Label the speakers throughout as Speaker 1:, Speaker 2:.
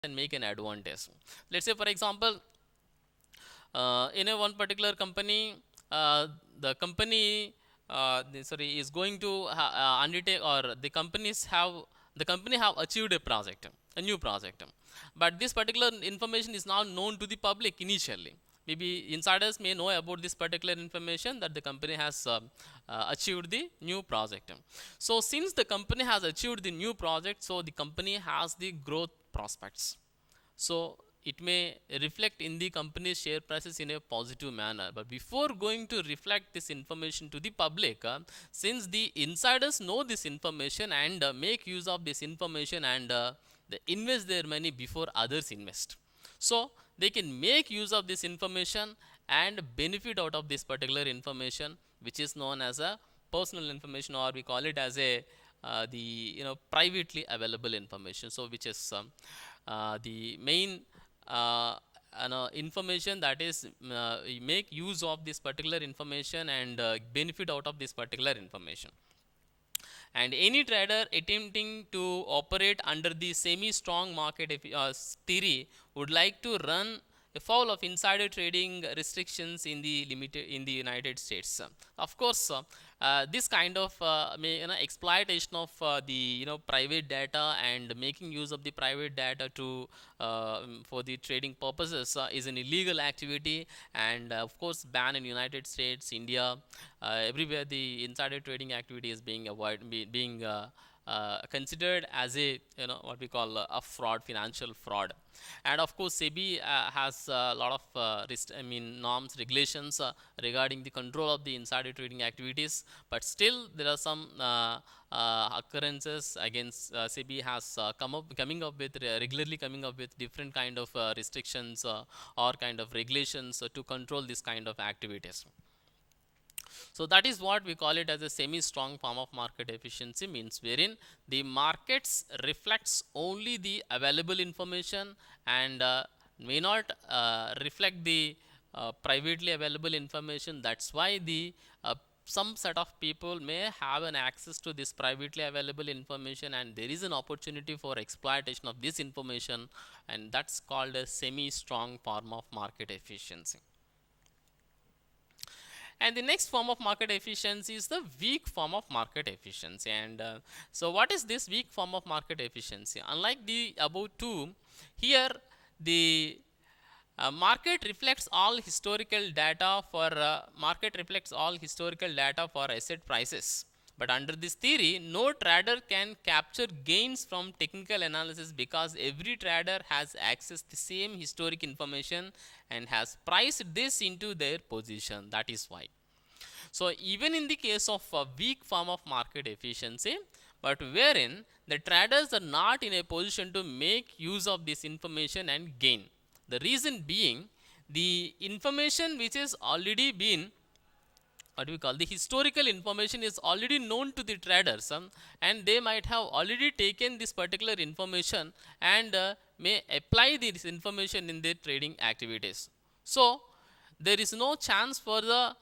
Speaker 1: and make an advantage. Let's say, for example, in a one particular company, the company is going to undertake, or the company have achieved a project, a new project, but this particular information is not known to the public initially. Maybe insiders may know about this particular information that the company has achieved the new project. So since the company has achieved the new project, so the company has the growth prospects, so it may reflect in the company's share prices in a positive manner. But before going to reflect this information to the public, since the insiders know this information and make use of this information, and they invest their money before others invest, so they can make use of this information and benefit out of this particular information, which is known as a personal information, or we call it as a the privately available information. So which is the main uh, information, that is make use of this particular information and benefit out of this particular information. And any trader attempting to operate under the semi strong market theory would like to run afoul of insider trading restrictions in the limited in the United States. Of course, this kind of exploitation of the private data and making use of the private data to for the trading purposes is an illegal activity, and of course banned in United States, India, everywhere the insider trading activity is being being considered as a what we call a fraud, financial fraud. And of course SEBI has a lot of norms, regulations regarding the control of the insider trading activities, but still there are some occurrences against SEBI has coming up with regularly coming up with different kind of restrictions or kind of regulations to control this kind of activities. So that is what we call it as a semi-strong form of market efficiency, means wherein the markets reflects only the available information and may not reflect the privately available information. That's why the some set of people may have an access to this privately available information, and there is an opportunity for exploitation of this information, and that's called a semi-strong form of market efficiency. And the next form of market efficiency is the weak form of market efficiency. And so what is this weak form of market efficiency? Unlike the above two, here the market reflects all historical data for asset prices. But under this theory, no trader can capture gains from technical analysis, because every trader has access to the same historic information and has priced this into their position. That is why. So even in the case of a weak form of market efficiency, but wherein the traders are not in a position to make use of this information and gain. The reason being, the information which is already been, what we call, the historical information is already known to the traders, and they might have already taken this particular information and may apply this information in their trading activities. So there is no chance for the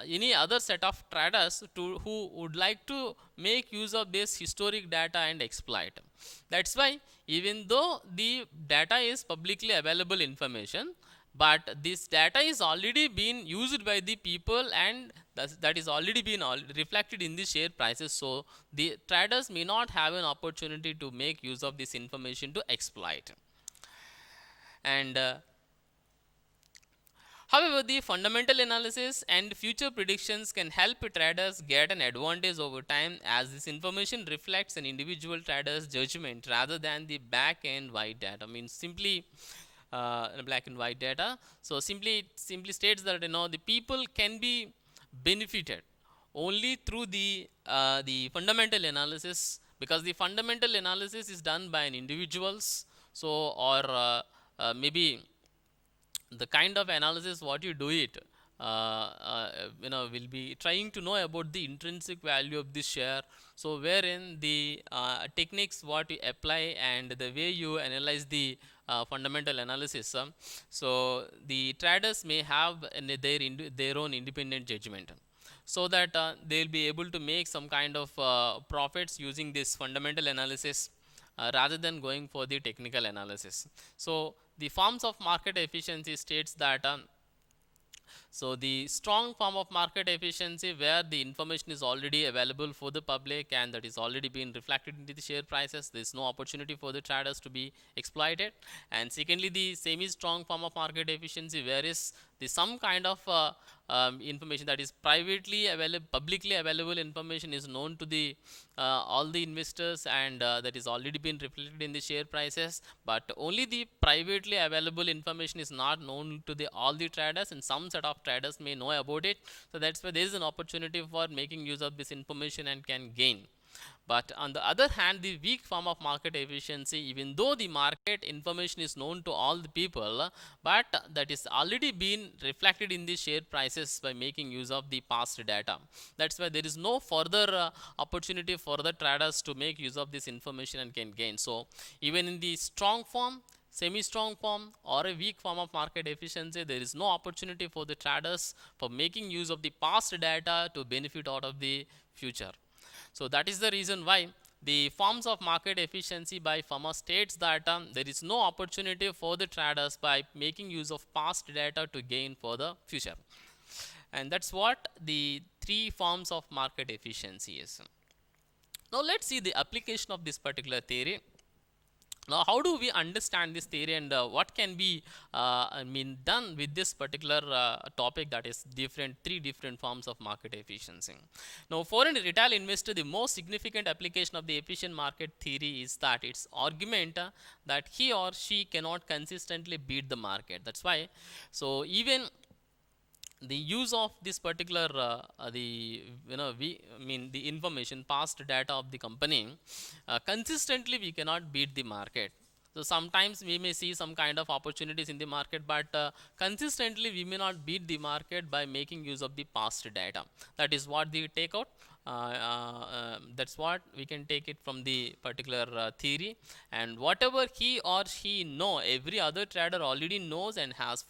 Speaker 1: any other set of traders to who would like to make use of this historic data and exploit. That's why even though the data is publicly available information, but this data is already been used by the people, and that is already been reflected in the share prices, so the traders may not have an opportunity to make use of this information to exploit. And however, the fundamental analysis and future predictions can help traders get an advantage over time, as this information reflects an individual trader's judgment rather than the black and white data. Means simply black and white data. So simply states that the people can be benefited only through the fundamental analysis, because the fundamental analysis is done by an individuals. So or maybe the kind of analysis what you do it will be trying to know about the intrinsic value of this share. So wherein the techniques what you apply and the way you analyze the fundamental analysis, so the traders may have their own independent judgment, so that they'll be able to make some kind of profits using this fundamental analysis, rather than going for the technical analysis. So the forms of market efficiency states that so the strong form of market efficiency where the information is already available for the public and that is already been reflected into the share prices. There is no opportunity for the traders to be exploited. And secondly, the semi strong form of market efficiency where is the some kind of information that is privately available, publicly available information is known to the all the investors and that is already been reflected in the share prices, but only the privately available information is not known to the all the traders, and some set of traders may know about it. So that's why there is an opportunity for making use of this information and can gain. But on the other hand, the weak form of market efficiency, even though the market information is known to all the people, but that is already been reflected in the share prices by making use of the past data. That's why there is no further opportunity for the traders to make use of this information and can gain. So even in the strong form, semi-strong form or a weak form of market efficiency, there is no opportunity for the traders for making use of the past data to benefit out of the future. So that is the reason why the forms of market efficiency by firma states that there is no opportunity for the traders by making use of past data to gain for the future. And that's what the three forms of market efficiency is. Now let's see the application of this particular theory. Now, how do we understand this theory and what can be done with this particular topic, that is three different forms of market efficiency? Now, for a retail investor, the most significant application of the efficient market theory is that its argument that he or she cannot consistently beat the market. That's why, so even the use of this particular the information past data of the company consistently we cannot beat the market. So sometimes we may see some kind of opportunities in the market, but consistently we may not beat the market by making use of the past data. That is what the take out. That's what we can take it from the particular theory, and whatever he or she know, every other trader already knows and has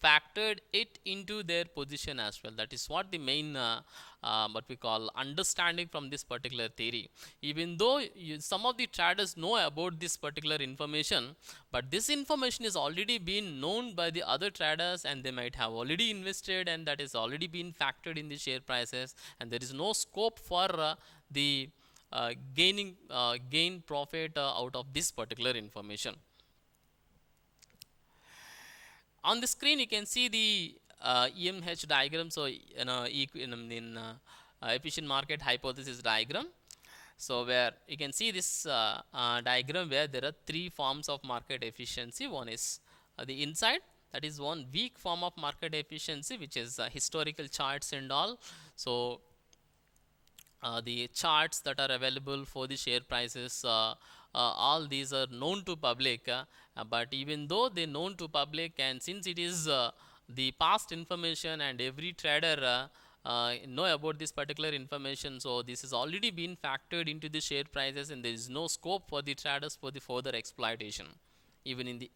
Speaker 1: factored it into their position as well. That is what the main what we call understanding from this particular theory. Even though some of the traders know about this particular information, but this information is already been known by the other traders and they might have already invested and that is already been factored in the share prices, and there is no scope for the gain profit out of this particular information. On the screen you can see the EMH diagram. So efficient market hypothesis diagram. So where you can see this diagram where there are three forms of market efficiency. One is the inside, that is one weak form of market efficiency, which is historical charts and all. So the charts that are available for the share prices, all these are known to public, but even though they known to public, and since it is the past information and every trader know about this particular information, so this has already been factored into the share prices and there is no scope for the traders for the further exploitation, even in the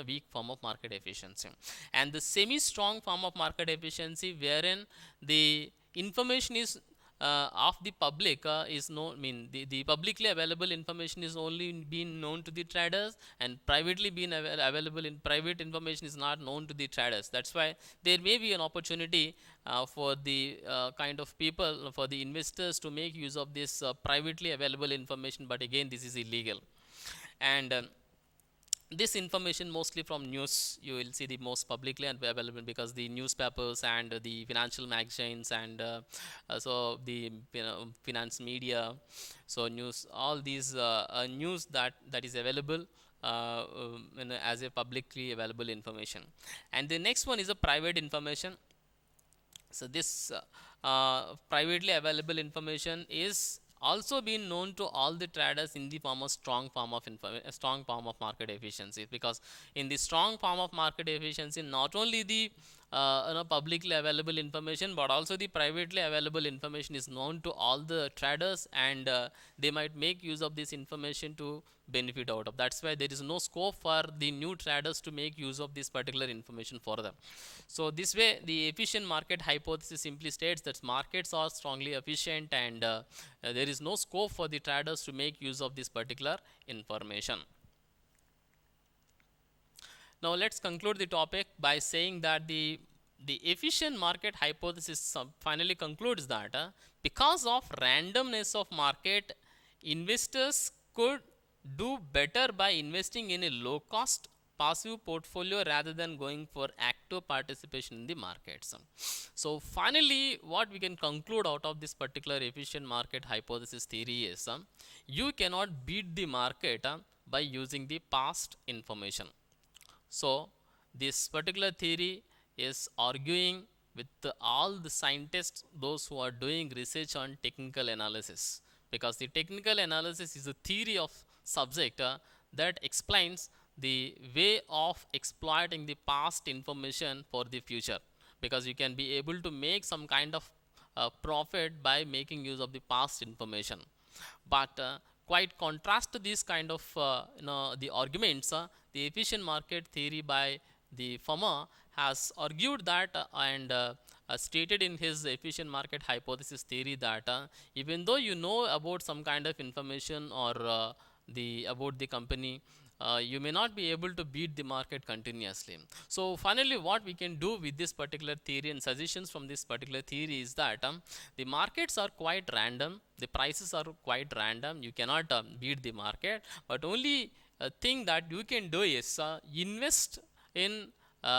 Speaker 1: weak form of market efficiency. And the semi strong form of market efficiency, wherein the information is of the public is known, the publicly available information is only being known to the traders, and privately being available in private information is not known to the traders. That's why there may be an opportunity for the kind of people, for the investors to make use of this privately available information, but again this is illegal. And this information mostly from news you will see the most publicly available, because the newspapers and the financial magazines and so the finance media, so news, all these news that is available as a publicly available information. And the next one is a private information. So this privately available information is also been known to all the traders in the form of strong form of market efficiency, because in the strong form of market efficiency not only the publicly available information, but also the privately available information is known to all the traders, and they might make use of this information to benefit out of. That's why there is no scope for the new traders to make use of this particular information for them. So this way, the efficient market hypothesis simply states that markets are strongly efficient, and there is no scope for the traders to make use of this particular information. Now let's conclude the topic by saying that the efficient market hypothesis finally concludes that because of randomness of market, investors could do better by investing in a low cost passive portfolio rather than going for active participation in the markets. So finally, what we can conclude out of this particular efficient market hypothesis theory is you cannot beat the market by using the past information. So this particular theory is arguing with all the scientists, those who are doing research on technical analysis, because the technical analysis is a theory of subject that explains the way of exploiting the past information for the future, because you can be able to make some kind of profit by making use of the past information. But quite contrast to this kind of the arguments, the efficient market theory by the Fama has argued that and stated in his efficient market hypothesis theory that even though you know about some kind of information or the about the company, you may not be able to beat the market continuously. So finally, what we can do with this particular theory and suggestions from this particular theory is that the markets are quite random, the prices are quite random, you cannot beat the market, but only thing that you can do is invest in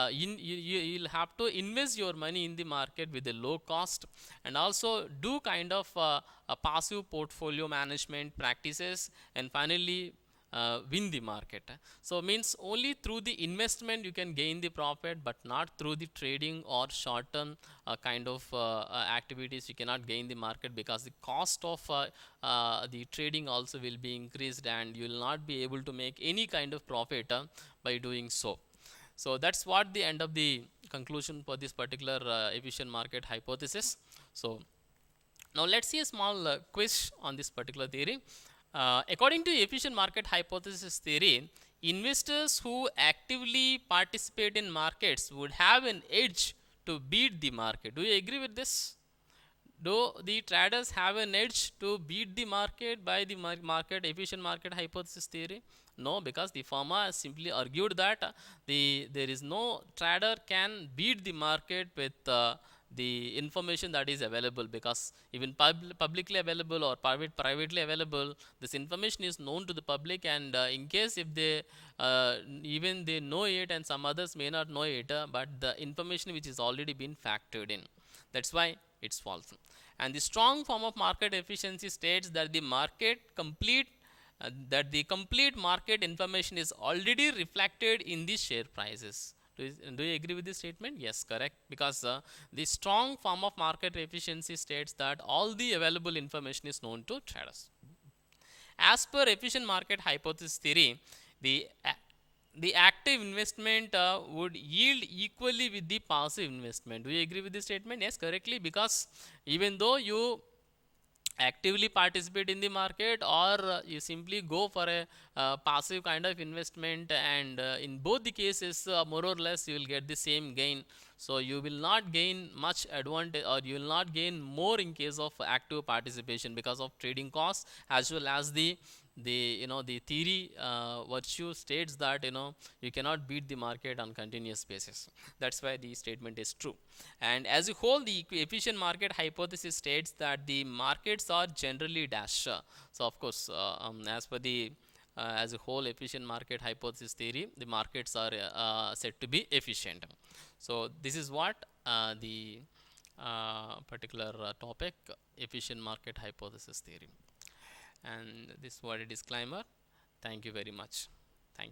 Speaker 1: you'll have to invest your money in the market with a low cost, and also do kind of a passive portfolio management practices, and finally win the market. So means only through the investment you can gain the profit, but not through the trading or short term kind of activities you cannot gain the market, because the cost of the trading also will be increased, and you will not be able to make any kind of profit by doing so. So that's what the end of the conclusion for this particular efficient market hypothesis. So now let's see a small quiz on this particular theory. According to efficient market hypothesis theory, investors who actively participate in markets would have an edge to beat the market. Do you agree with this? Do the traders have an edge to beat the market by the market efficient market hypothesis theory? No, because the firma has simply argued that there is no trader can beat the market with the information that is available, because even publicly available or privately available, this information is known to the public, and in case if they even they know it and some others may not know it, but the information which is already been factored in, that's why it's false. And the strong form of market efficiency states that the complete market information is already reflected in the share prices. Do you agree with this statement? Yes, correct, because the strong form of market efficiency states that all the available information is known to traders. As per efficient market hypothesis theory, the active investment would yield equally with the passive investment. Do you agree with this statement? Yes, correctly, because even though you actively participate in the market, or you simply go for a passive kind of investment, and in both the cases more or less you will get the same gain. So you will not gain much advantage, or you will not gain more in case of active participation, because of trading costs, as well as the the theory virtue states that you cannot beat the market on continuous basis. That's why the statement is true. And as a whole, the efficient market hypothesis states that the markets are generally dash. So of course, as per the as a whole efficient market hypothesis theory, the markets are said to be efficient. So this is what the particular topic, efficient market hypothesis theory. And this was a disclaimer. Thank you very much.